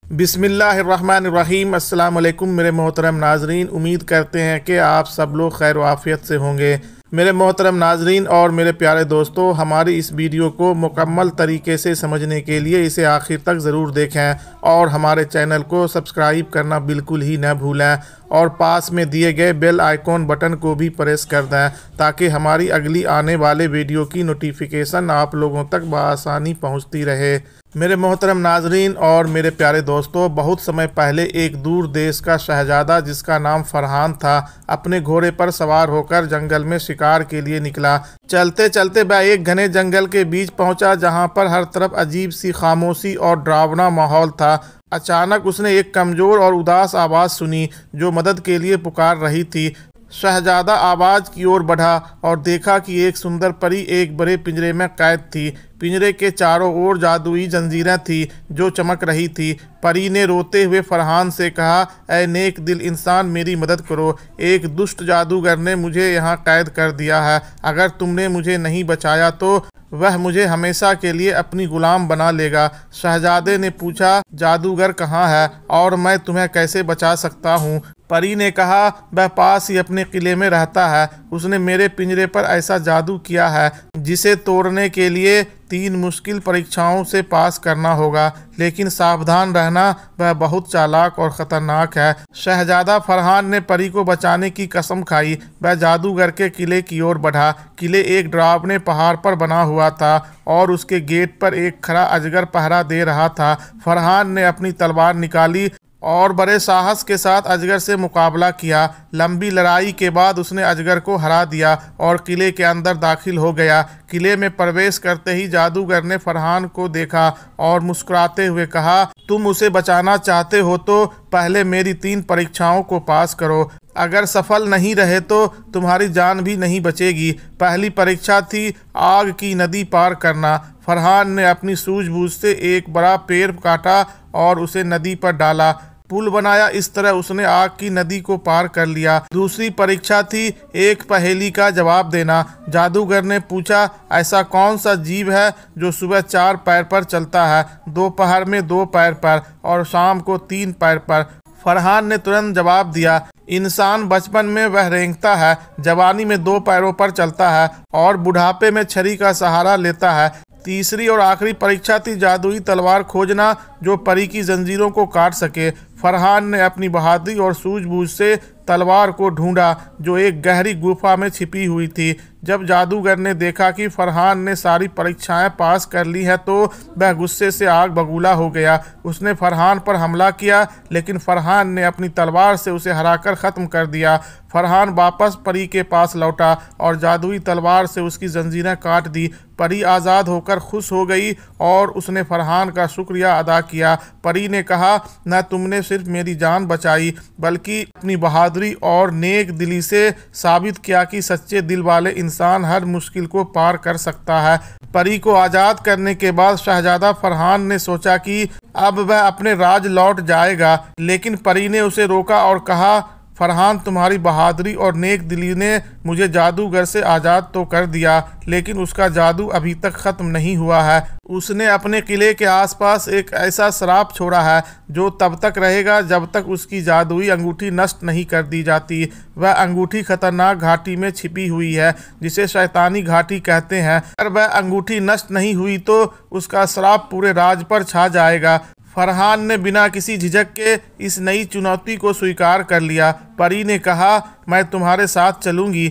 बिस्मिल्लाहिर्रहमानिर्रहीम। अस्सलाम वालेकुम मेरे मोहतरम नाजरीन, उम्मीद करते हैं कि आप सब लोग खैर आफियत से होंगे। मेरे मोहतरम नाजरीन और मेरे प्यारे दोस्तों, हमारी इस वीडियो को मुकम्मल तरीके से समझने के लिए इसे आखिर तक ज़रूर देखें और हमारे चैनल को सब्सक्राइब करना बिल्कुल ही न भूलें और पास में दिए गए बेल आइकॉन बटन को भी प्रेस कर दें ताकि हमारी अगली आने वाले वीडियो की नोटिफिकेशन आप लोगों तक बआसानी पहुंचती रहे। मेरे मोहतरम नाजरीन और मेरे प्यारे दोस्तों, बहुत समय पहले एक दूर देश का शहजादा जिसका नाम फरहान था, अपने घोड़े पर सवार होकर जंगल में शिकार के लिए निकला। चलते चलते वह एक घने जंगल के बीच पहुंचा जहां पर हर तरफ अजीब सी खामोशी और डरावना माहौल था। अचानक उसने एक कमज़ोर और उदास आवाज़ सुनी जो मदद के लिए पुकार रही थी। शहजादा आवाज़ की ओर बढ़ा और देखा कि एक सुंदर परी एक बड़े पिंजरे में कैद थी। पिंजरे के चारों ओर जादुई जंजीरें थी जो चमक रही थी। परी ने रोते हुए फरहान से कहा, ऐ नेक दिल इंसान, मेरी मदद करो। एक दुष्ट जादूगर ने मुझे यहाँ कैद कर दिया है। अगर तुमने मुझे नहीं बचाया तो वह मुझे हमेशा के लिए अपनी गुलाम बना लेगा। शहजादे ने पूछा, जादूगर कहाँ है और मैं तुम्हें कैसे बचा सकता हूँ? परी ने कहा, वह पास ही अपने किले में रहता है। उसने मेरे पिंजरे पर ऐसा जादू किया है जिसे तोड़ने के लिए 3 मुश्किल परीक्षाओं से पास करना होगा, लेकिन सावधान रहना, वह बहुत चालाक और ख़तरनाक है। शहजादा फरहान ने परी को बचाने की कसम खाई। वह जादूगर के किले की ओर बढ़ा। किले एक डरावने पहाड़ पर बना हुआ था और उसके गेट पर एक खरा अजगर पहरा दे रहा था। फरहान ने अपनी तलवार निकाली और बड़े साहस के साथ अजगर से मुकाबला किया। लंबी लड़ाई के बाद उसने अजगर को हरा दिया और किले के अंदर दाखिल हो गया। किले में प्रवेश करते ही जादूगर ने फरहान को देखा और मुस्कुराते हुए कहा, तुम उसे बचाना चाहते हो तो पहले मेरी 3 परीक्षाओं को पास करो। अगर सफल नहीं रहे तो तुम्हारी जान भी नहीं बचेगी। पहली परीक्षा थी आग की नदी पार करना। फरहान ने अपनी सूझबूझ से एक बड़ा पेड़ काटा और उसे नदी पर डाला। पुल बनाया। इस तरह उसने आग की नदी को पार कर लिया। दूसरी परीक्षा थी एक पहेली का जवाब देना। जादूगर ने पूछा, ऐसा कौन सा जीव है जो सुबह 4 पैर पर चलता है, दोपहर में 2 पैर पर और शाम को 3 पैर पर? फरहान ने तुरंत जवाब दिया, इंसान बचपन में वह रेंगता है, जवानी में 2 पैरों पर चलता है और बुढ़ापे में छड़ी का सहारा लेता है। तीसरी और आखिरी परीक्षा थी जादुई तलवार खोजना जो परी की जंजीरों को काट सके। फरहान ने अपनी बहादुरी और सूझबूझ से तलवार को ढूंढा जो एक गहरी गुफा में छिपी हुई थी। जब जादूगर ने देखा कि फरहान ने सारी परीक्षाएं पास कर ली हैं तो वह गुस्से से आग बबूला हो गया। उसने फरहान पर हमला किया, लेकिन फरहान ने अपनी तलवार से उसे हराकर ख़त्म कर दिया। फरहान वापस परी के पास लौटा और जादुई तलवार से उसकी जंजीरें काट दी। परी आज़ाद होकर खुश हो गई और उसने फरहान का शुक्रिया अदा किया। परी ने कहा, न तुमने सिर्फ मेरी जान बचाई बल्कि अपनी बहादुरी और नेक दिली से साबित किया कि सच्चे दिल वाले इंसान हर मुश्किल को पार कर सकता है। परी को आज़ाद करने के बाद शहजादा फरहान ने सोचा कि अब वह अपने राज लौट जाएगा, लेकिन परी ने उसे रोका और कहा, फरहान, तुम्हारी बहादुरी और नेक दिली ने मुझे जादूगर से आज़ाद तो कर दिया, लेकिन उसका जादू अभी तक ख़त्म नहीं हुआ है। उसने अपने किले के आसपास एक ऐसा श्राप छोड़ा है जो तब तक रहेगा जब तक उसकी जादुई अंगूठी नष्ट नहीं कर दी जाती। वह अंगूठी खतरनाक घाटी में छिपी हुई है जिसे शैतानी घाटी कहते हैं। अगर वह अंगूठी नष्ट नहीं हुई तो उसका श्राप पूरे राज पर छा जाएगा। फरहान ने बिना किसी झिझक के इस नई चुनौती को स्वीकार कर लिया। परी ने कहा, मैं तुम्हारे साथ चलूंगी।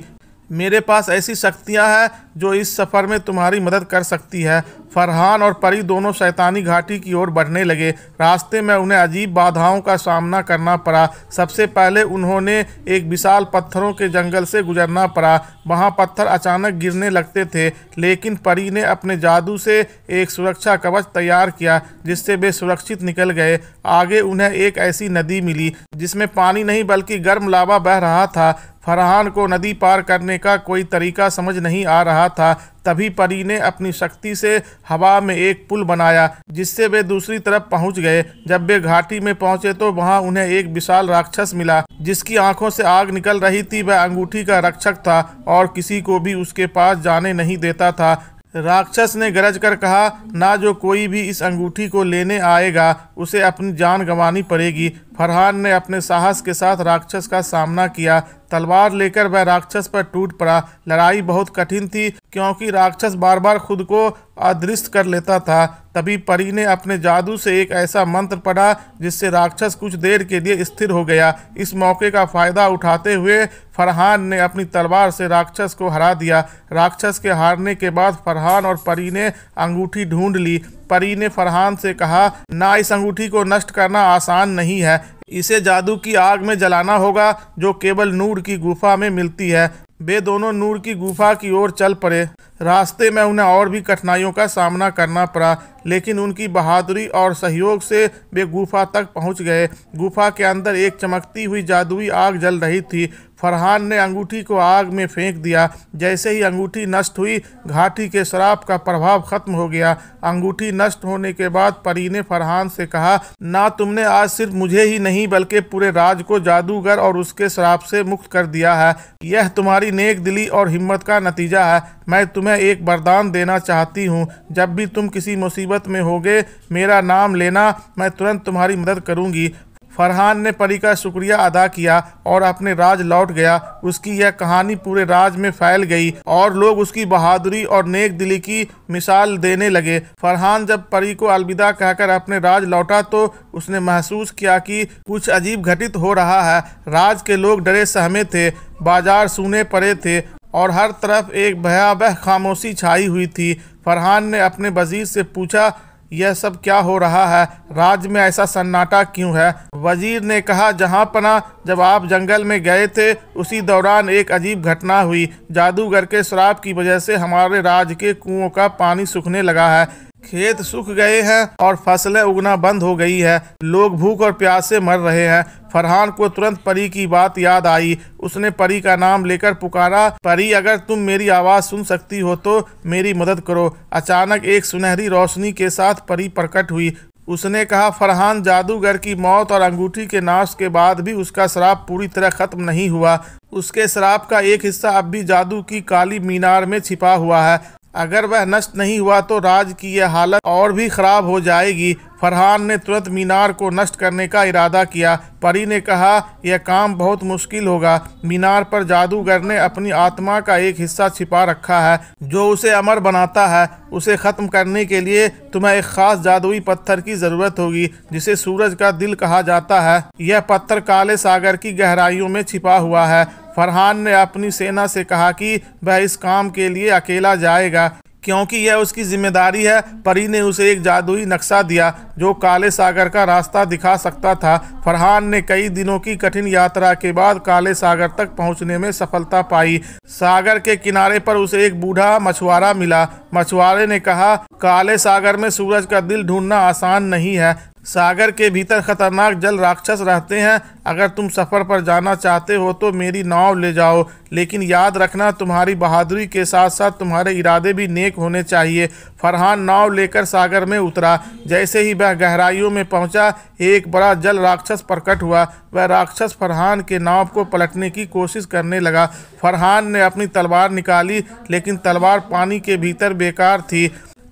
मेरे पास ऐसी शक्तियां हैं जो इस सफ़र में तुम्हारी मदद कर सकती है। फरहान और परी दोनों शैतानी घाटी की ओर बढ़ने लगे। रास्ते में उन्हें अजीब बाधाओं का सामना करना पड़ा। सबसे पहले उन्होंने एक विशाल पत्थरों के जंगल से गुजरना पड़ा। वहां पत्थर अचानक गिरने लगते थे, लेकिन परी ने अपने जादू से एक सुरक्षा कवच तैयार किया जिससे वे सुरक्षित निकल गए। आगे उन्हें एक ऐसी नदी मिली जिसमें पानी नहीं बल्कि गर्म लावा बह रहा था। फरहान को नदी पार करने का कोई तरीका समझ नहीं आ रहा था। तभी परी ने अपनी शक्ति से हवा में एक पुल बनाया जिससे वे दूसरी तरफ पहुंच गए। जब वे घाटी में पहुंचे तो वहां उन्हें एक विशाल राक्षस मिला जिसकी आंखों से आग निकल रही थी। वह अंगूठी का रक्षक था और किसी को भी उसके पास जाने नहीं देता था। राक्षस ने गरज कर कहा, ना जो कोई भी इस अंगूठी को लेने आएगा उसे अपनी जान गंवानी पड़ेगी। फरहान ने अपने साहस के साथ राक्षस का सामना किया। तलवार लेकर वह राक्षस पर टूट पड़ा। लड़ाई बहुत कठिन थी क्योंकि राक्षस बार बार खुद को अदृश्य कर लेता था। तभी परी ने अपने जादू से एक ऐसा मंत्र पढ़ा जिससे राक्षस कुछ देर के लिए स्थिर हो गया। इस मौके का फायदा उठाते हुए फरहान ने अपनी तलवार से राक्षस को हरा दिया। राक्षस के हारने के बाद फरहान और परी ने अंगूठी ढूंढ ली। परी ने फरहान से कहा, ना इस अंगूठी को नष्ट करना आसान नहीं है, इसे जादू की आग में जलाना होगा जो केवल नूर की गुफा में मिलती है। वे दोनों नूर की गुफा की ओर चल पड़े। रास्ते में उन्हें और भी कठिनाइयों का सामना करना पड़ा, लेकिन उनकी बहादुरी और सहयोग से वे गुफा तक पहुंच गए। गुफा के अंदर एक चमकती हुई जादुई आग जल रही थी। फरहान ने अंगूठी को आग में फेंक दिया। जैसे ही अंगूठी नष्ट हुई, घाटी के श्राप का प्रभाव खत्म हो गया। अंगूठी नष्ट होने के बाद परी ने फरहान से कहा, ना तुमने आज सिर्फ मुझे ही नहीं बल्कि पूरे राज को जादूगर और उसके श्राप से मुक्त कर दिया है। यह तुम्हारी नेक दिली और हिम्मत का नतीजा है। मैं तुम्हें एक वरदान देना चाहती हूँ। जब भी तुम किसी मुसीबत में होगे, मेरा नाम लेना, मैं तुरंत तुम्हारी मदद करूँगी। फरहान ने परी का शुक्रिया अदा किया और अपने राज लौट गया। उसकी यह कहानी पूरे राज में फैल गई और लोग उसकी बहादुरी और नेक दिली की मिसाल देने लगे। फरहान जब परी को अलविदा कहकर अपने राज लौटा तो उसने महसूस किया कि कुछ अजीब घटित हो रहा है। राज के लोग डरे सहमे थे, बाजार सूने पड़े थे और हर तरफ एक भयावह खामोशी छाई हुई थी। फरहान ने अपने वजीर से पूछा, यह सब क्या हो रहा है? राज्य में ऐसा सन्नाटा क्यों है? वजीर ने कहा, जहां पना जब आप जंगल में गए थे उसी दौरान एक अजीब घटना हुई। जादूगर के श्राप की वजह से हमारे राज्य के कुओं का पानी सूखने लगा है। खेत सूख गए हैं और फसलें उगना बंद हो गई है। लोग भूख और प्यास से मर रहे हैं। फरहान को तुरंत परी की बात याद आई। उसने परी का नाम लेकर पुकारा, परी अगर तुम मेरी आवाज़ सुन सकती हो तो मेरी मदद करो। अचानक एक सुनहरी रोशनी के साथ परी प्रकट हुई। उसने कहा, फरहान, जादूगर की मौत और अंगूठी के नाश के बाद भी उसका श्राप पूरी तरह खत्म नहीं हुआ। उसके श्राप का एक हिस्सा अब भी जादू की काली मीनार में छिपा हुआ है। अगर वह नष्ट नहीं हुआ तो राज की यह हालत और भी खराब हो जाएगी। फरहान ने तुरंत मीनार को नष्ट करने का इरादा किया। परी ने कहा, यह काम बहुत मुश्किल होगा। मीनार पर जादूगर ने अपनी आत्मा का एक हिस्सा छिपा रखा है जो उसे अमर बनाता है। उसे खत्म करने के लिए तुम्हें एक खास जादुई पत्थर की जरूरत होगी जिसे सूरज का दिल कहा जाता है। यह पत्थर काले सागर की गहराइयों में छिपा हुआ है। फरहान ने अपनी सेना से कहा कि वह इस काम के लिए अकेला जाएगा क्योंकि यह उसकी जिम्मेदारी है। परी ने उसे एक जादुई नक्शा दिया जो काले सागर का रास्ता दिखा सकता था। फरहान ने कई दिनों की कठिन यात्रा के बाद काले सागर तक पहुंचने में सफलता पाई। सागर के किनारे पर उसे एक बूढ़ा मछुआरा मिला। मछुआरे ने कहा, काले सागर में सूरज का दिल ढूंढना आसान नहीं है। सागर के भीतर खतरनाक जल राक्षस रहते हैं। अगर तुम सफ़र पर जाना चाहते हो तो मेरी नाव ले जाओ, लेकिन याद रखना तुम्हारी बहादुरी के साथ साथ तुम्हारे इरादे भी नेक होने चाहिए। फरहान नाव लेकर सागर में उतरा। जैसे ही वह गहराइयों में पहुंचा, एक बड़ा जल राक्षस प्रकट हुआ। वह राक्षस फरहान के नाव को पलटने की कोशिश करने लगा। फरहान ने अपनी तलवार निकाली, लेकिन तलवार पानी के भीतर बेकार थी।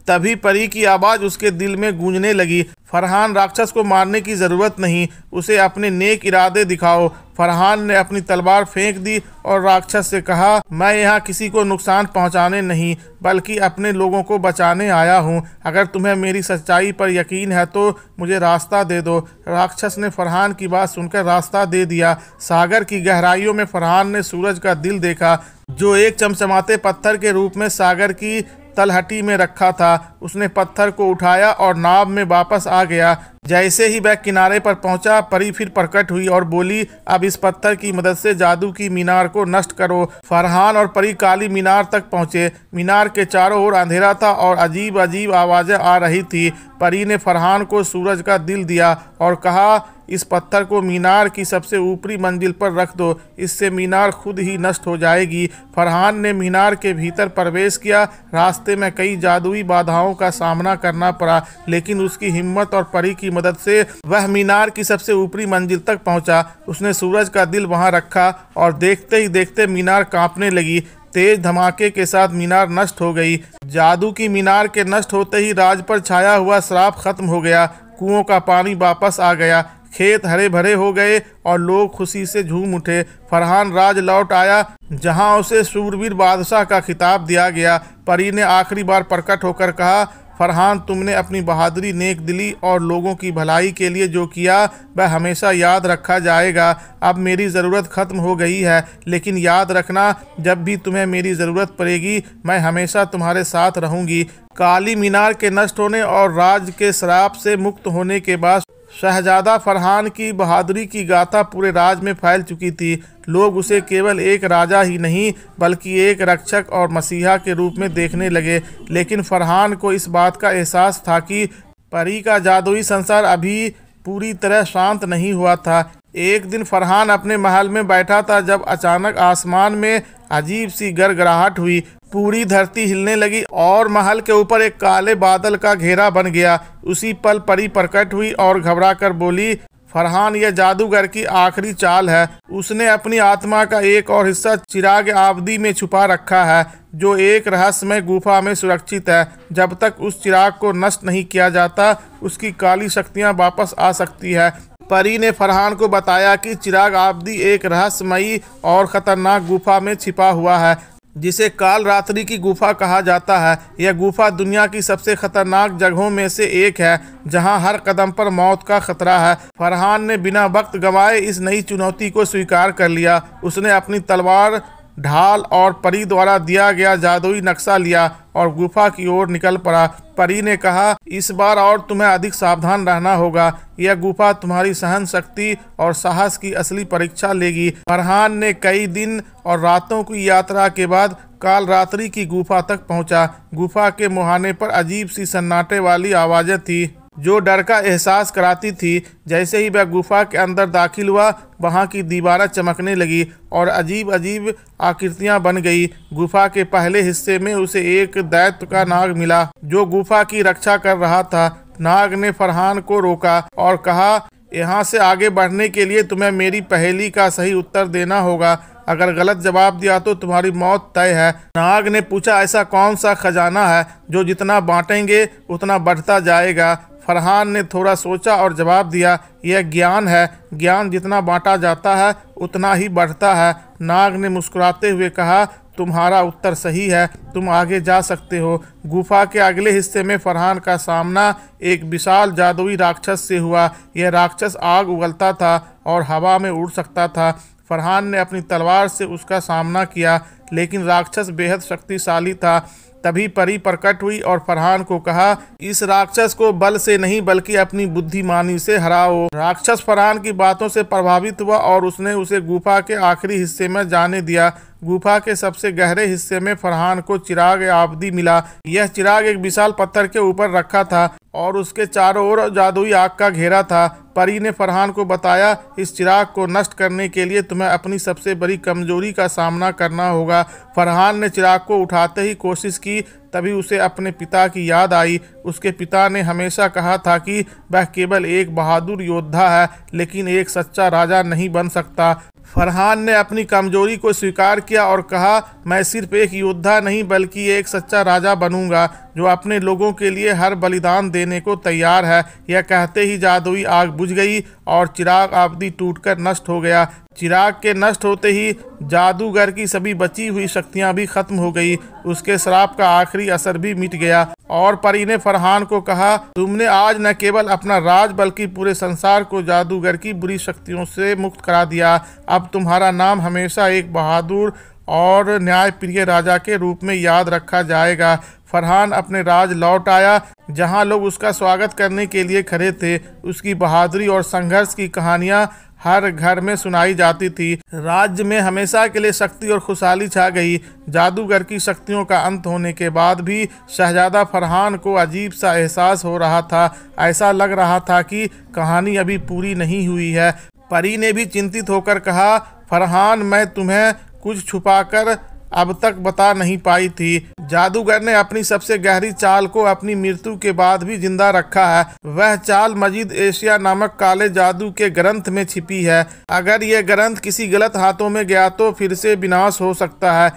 तभी परी की आवाज़ उसके दिल में गूंजने लगी, फरहान, राक्षस को मारने की ज़रूरत नहीं, उसे अपने नेक इरादे दिखाओ। फरहान ने अपनी तलवार फेंक दी और राक्षस से कहा, मैं यहाँ किसी को नुकसान पहुँचाने नहीं बल्कि अपने लोगों को बचाने आया हूँ। अगर तुम्हें मेरी सच्चाई पर यकीन है तो मुझे रास्ता दे दो। राक्षस ने फरहान की बात सुनकर रास्ता दे दिया। सागर की गहराइयों में फरहान ने सूरज का दिल देखा जो एक चमचमाते पत्थर के रूप में सागर की तलहटी में रखा था। उसने पत्थर को उठाया और नाव में वापस आ गया। जैसे ही वह किनारे पर पहुंचा, परी फिर प्रकट हुई और बोली, अब इस पत्थर की मदद से जादू की मीनार को नष्ट करो। फरहान और परी काली मीनार तक पहुंचे। मीनार के चारों ओर अंधेरा था और अजीब अजीब आवाज़ें आ रही थी। परी ने फरहान को सूरज का दिल दिया और कहा, इस पत्थर को मीनार की सबसे ऊपरी मंजिल पर रख दो, इससे मीनार खुद ही नष्ट हो जाएगी। फरहान ने मीनार के भीतर प्रवेश किया। रास्ते में कई जादुई बाधाओं का सामना करना पड़ा, लेकिन उसकी हिम्मत और परी की मदद से वह मीनार की सबसे ऊपरी मंजिल तक पहुंचा। उसने सूरज का दिल वहां रखा और देखते ही देखते मीनार कांपने लगी। तेज धमाके के साथ मीनार नष्ट हो गई। जादू की मीनार के नष्ट होते ही राज पर छाया हुआ श्राप खत्म हो गया। कुओं का पानी वापस आ गया, खेत हरे भरे हो गए और लोग खुशी से झूम उठे। फरहान राज लौट आया, जहां उसे शूरवीर बादशाह का खिताब दिया गया। परी ने आखिरी बार प्रकट होकर कहा, फरहान, तुमने अपनी बहादुरी, नेक दिली और लोगों की भलाई के लिए जो किया वह हमेशा याद रखा जाएगा। अब मेरी ज़रूरत ख़त्म हो गई है, लेकिन याद रखना, जब भी तुम्हें मेरी ज़रूरत पड़ेगी मैं हमेशा तुम्हारे साथ रहूँगी। काली मीनार के नष्ट होने और राज के श्राप से मुक्त होने के बाद शहजादा फरहान की बहादुरी की गाथा पूरे राज में फैल चुकी थी। लोग उसे केवल एक राजा ही नहीं बल्कि एक रक्षक और मसीहा के रूप में देखने लगे। लेकिन फरहान को इस बात का एहसास था कि परी का जादुई संसार अभी पूरी तरह शांत नहीं हुआ था। एक दिन फरहान अपने महल में बैठा था जब अचानक आसमान में अजीब सी गड़गड़ाहट हुई। पूरी धरती हिलने लगी और महल के ऊपर एक काले बादल का घेरा बन गया। उसी पल परी प्रकट हुई और घबराकर बोली, फरहान, यह जादूगर की आखिरी चाल है। उसने अपनी आत्मा का एक और हिस्सा चिराग आबदी में छुपा रखा है, जो एक रहस्यमय गुफा में सुरक्षित है। जब तक उस चिराग को नष्ट नहीं किया जाता, उसकी काली शक्तियां वापस आ सकती है। परी ने फरहान को बताया कि चिराग आबदी एक रहस्यमयी और खतरनाक गुफा में छिपा हुआ है, जिसे काल रात्रि की गुफा कहा जाता है। यह गुफा दुनिया की सबसे खतरनाक जगहों में से एक है, जहां हर कदम पर मौत का खतरा है। फरहान ने बिना वक्त गंवाए इस नई चुनौती को स्वीकार कर लिया। उसने अपनी तलवार, ढाल और परी द्वारा दिया गया जादुई नक्शा लिया और गुफा की ओर निकल पड़ा। परी ने कहा, इस बार और तुम्हें अधिक सावधान रहना होगा। यह गुफा तुम्हारी सहन शक्ति और साहस की असली परीक्षा लेगी। फरहान ने कई दिन और रातों की यात्रा के बाद काल रात्रि की गुफा तक पहुंचा। गुफा के मुहाने पर अजीब सी सन्नाटे वाली आवाज़ें थी जो डर का एहसास कराती थी। जैसे ही वह गुफा के अंदर दाखिल हुआ, वहां की दीवारें चमकने लगी और अजीब अजीब आकृतियां बन गई। गुफा के पहले हिस्से में उसे एक दैत्य का नाग मिला जो गुफा की रक्षा कर रहा था। नाग ने फरहान को रोका और कहा, यहाँ से आगे बढ़ने के लिए तुम्हें मेरी पहेली का सही उत्तर देना होगा। अगर गलत जवाब दिया तो तुम्हारी मौत तय है। नाग ने पूछा, ऐसा कौन सा खजाना है जो जितना बांटेंगे उतना बढ़ता जाएगा? फरहान ने थोड़ा सोचा और जवाब दिया, यह ज्ञान है। ज्ञान जितना बांटा जाता है उतना ही बढ़ता है। नाग ने मुस्कुराते हुए कहा, तुम्हारा उत्तर सही है, तुम आगे जा सकते हो। गुफा के अगले हिस्से में फरहान का सामना एक विशाल जादुई राक्षस से हुआ। यह राक्षस आग उगलता था और हवा में उड़ सकता था। फरहान ने अपनी तलवार से उसका सामना किया, लेकिन राक्षस बेहद शक्तिशाली था। तभी परी प्रकट हुई और फरहान को कहा, इस राक्षस को बल से नहीं बल्कि अपनी बुद्धिमानी से हराओ। राक्षस फरहान की बातों से प्रभावित हुआ और उसने उसे गुफा के आखिरी हिस्से में जाने दिया। गुफा के सबसे गहरे हिस्से में फरहान को चिराग आबदी मिला। यह चिराग एक विशाल पत्थर के ऊपर रखा था और उसके चारों ओर जादुई आग का घेरा था। परी ने फरहान को बताया, इस चिराग को नष्ट करने के लिए तुम्हें अपनी सबसे बड़ी कमजोरी का सामना करना होगा। फरहान ने चिराग को उठाते ही कोशिश की, तभी उसे अपने पिता की याद आई। उसके पिता ने हमेशा कहा था कि वह केवल एक बहादुर योद्धा है, लेकिन एक सच्चा राजा नहीं बन सकता। फरहान ने अपनी कमजोरी को स्वीकार किया और कहा, मैं सिर्फ एक योद्धा नहीं बल्कि एक सच्चा राजा बनूंगा जो अपने लोगों के लिए हर बलिदान देने को तैयार है। यह कहते ही जादुई आग बुझ गई और चिराग आबदी टूटकर नष्ट हो गया। चिराग के नष्ट होते ही जादूगर की सभी बची हुई शक्तियां भी खत्म हो गई। उसके श्राप का आखिरी असर भी मिट गया और परी ने फरहान को कहा, तुमने आज न केवल अपना राज बल्कि पूरे संसार को जादूगर की बुरी शक्तियों से मुक्त करा दिया। अब तुम्हारा नाम हमेशा एक बहादुर और न्यायप्रिय राजा के रूप में याद रखा जाएगा। फरहान अपने राज लौट आया, जहां लोग उसका स्वागत करने के लिए खड़े थे। उसकी बहादुरी और संघर्ष की कहानियां हर घर में सुनाई जाती थी। राज्य में हमेशा के लिए शक्ति और खुशहाली छा गई। जादूगर की शक्तियों का अंत होने के बाद भी शहजादा फरहान को अजीब सा एहसास हो रहा था। ऐसा लग रहा था कि कहानी अभी पूरी नहीं हुई है। परी ने भी चिंतित होकर कहा, फरहान, मैं तुम्हें कुछ छुपाकर अब तक बता नहीं पाई थी। जादूगर ने अपनी सबसे गहरी चाल को अपनी मृत्यु के बाद भी जिंदा रखा है। वह चाल मजीद एशिया नामक काले जादू के ग्रंथ में छिपी है। अगर यह ग्रंथ किसी गलत हाथों में गया तो फिर से विनाश हो सकता है।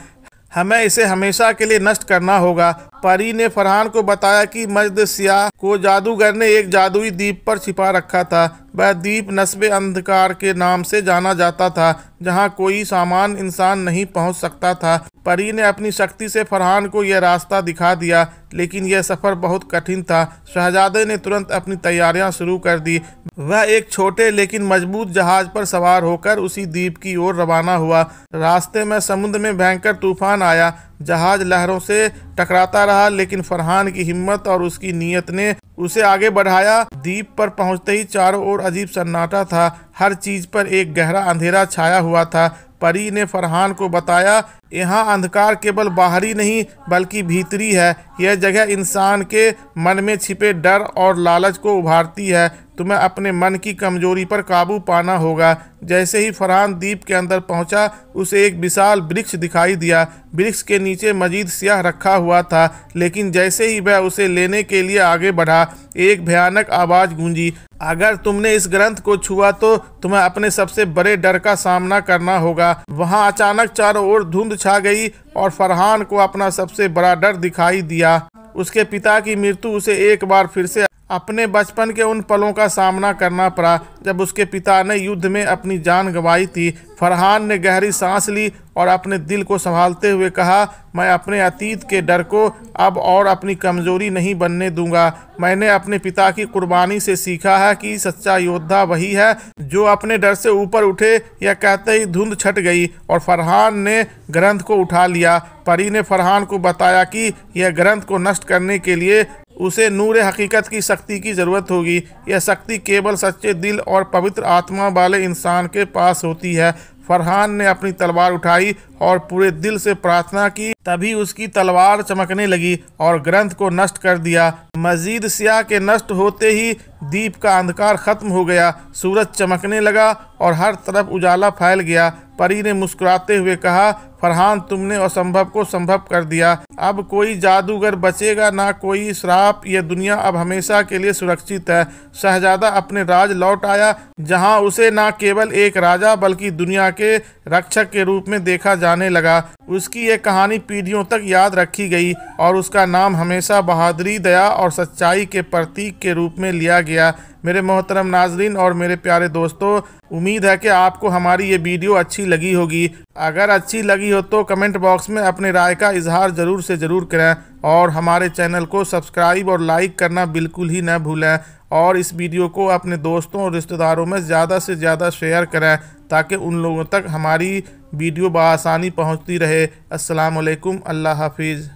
हमें इसे हमेशा के लिए नष्ट करना होगा। परी ने फरहान को बताया कि मजद सियाह को जादूगर ने एक जादुई द्वीप पर छिपा रखा था। वह द्वीप नस्बे अंधकार के नाम से जाना जाता था, जहां कोई सामान्य इंसान नहीं पहुंच सकता था। परी ने अपनी शक्ति से फरहान को यह रास्ता दिखा दिया, लेकिन यह सफ़र बहुत कठिन था। शहजादे ने तुरंत अपनी तैयारियां शुरू कर दी। वह एक छोटे लेकिन मजबूत जहाज पर सवार होकर उसी द्वीप की ओर रवाना हुआ। रास्ते में समुद्र में भयंकर तूफान आया। जहाज लहरों से टकराता रहा, लेकिन फरहान की हिम्मत और उसकी नीयत ने उसे आगे बढ़ाया। द्वीप पर पहुंचते ही चारों ओर अजीब सन्नाटा था। हर चीज पर एक गहरा अंधेरा छाया हुआ था। परी ने फरहान को बताया, यहाँ अंधकार केवल बाहरी नहीं बल्कि भीतरी है। यह जगह इंसान के मन में छिपे डर और लालच को उभारती है। तुम्हें अपने मन की कमजोरी पर काबू पाना होगा। जैसे ही फरहान द्वीप के अंदर पहुंचा, उसे एक विशाल वृक्ष दिखाई दिया। वृक्ष के नीचे मजीद स्याह रखा हुआ था, लेकिन जैसे ही वह उसे लेने के लिए आगे बढ़ा, एक भयानक आवाज गूंजी, अगर तुमने इस ग्रंथ को छुआ तो तुम्हें अपने सबसे बड़े डर का सामना करना होगा। वहां अचानक चारों ओर धुंध छा गई और फरहान को अपना सबसे बड़ा डर दिखाई दिया। उसके पिता की मृत्यु उसे एक बार फिर से अपने बचपन के उन पलों का सामना करना पड़ा जब उसके पिता ने युद्ध में अपनी जान गंवाई थी। फरहान ने गहरी सांस ली और अपने दिल को संभालते हुए कहा, मैं अपने अतीत के डर को अब और अपनी कमजोरी नहीं बनने दूंगा। मैंने अपने पिता की कुर्बानी से सीखा है कि सच्चा योद्धा वही है जो अपने डर से ऊपर उठे। यह कहते ही धुंध छट गई और फरहान ने ग्रंथ को उठा लिया। परी ने फरहान को बताया कि यह ग्रंथ को नष्ट करने के लिए उसे नूर हकीकत की शक्ति की ज़रूरत होगी। यह शक्ति केवल सच्चे दिल और पवित्र आत्मा वाले इंसान के पास होती है। फरहान ने अपनी तलवार उठाई और पूरे दिल से प्रार्थना की। तभी उसकी तलवार चमकने लगी और ग्रंथ को नष्ट कर दिया। मजीद स्याह के नष्ट होते ही द्वीप का अंधकार खत्म हो गया। सूरज चमकने लगा और हर तरफ उजाला फैल गया। परी ने मुस्कुराते हुए कहा, फरहान, तुमने असंभव को संभव कर दिया। अब कोई जादूगर बचेगा ना कोई श्राप। यह दुनिया अब हमेशा के लिए सुरक्षित है। शहजादा अपने राज लौट आया, जहां उसे न केवल एक राजा बल्कि दुनिया के रक्षक के रूप में देखा जाने लगा। उसकी ये कहानी पीढ़ियों तक याद रखी गई और उसका नाम हमेशा बहादुरी, दया और सच्चाई के प्रतीक के रूप में लिया गया। मेरे मोहतरम नाजरीन और मेरे प्यारे दोस्तों, उम्मीद है कि आपको हमारी ये वीडियो अच्छी लगी होगी। अगर अच्छी लगी हो तो कमेंट बॉक्स में अपने राय का इजहार ज़रूर से ज़रूर करें और हमारे चैनल को सब्सक्राइब और लाइक करना बिल्कुल ही न भूलें। और इस वीडियो को अपने दोस्तों और रिश्तेदारों में ज़्यादा से ज़्यादा शेयर करें ताकि उन लोगों तक हमारी वीडियो बआसानी पहुंचती रहे। अस्सलाम वालेकुम, अल्लाह हाफिज़।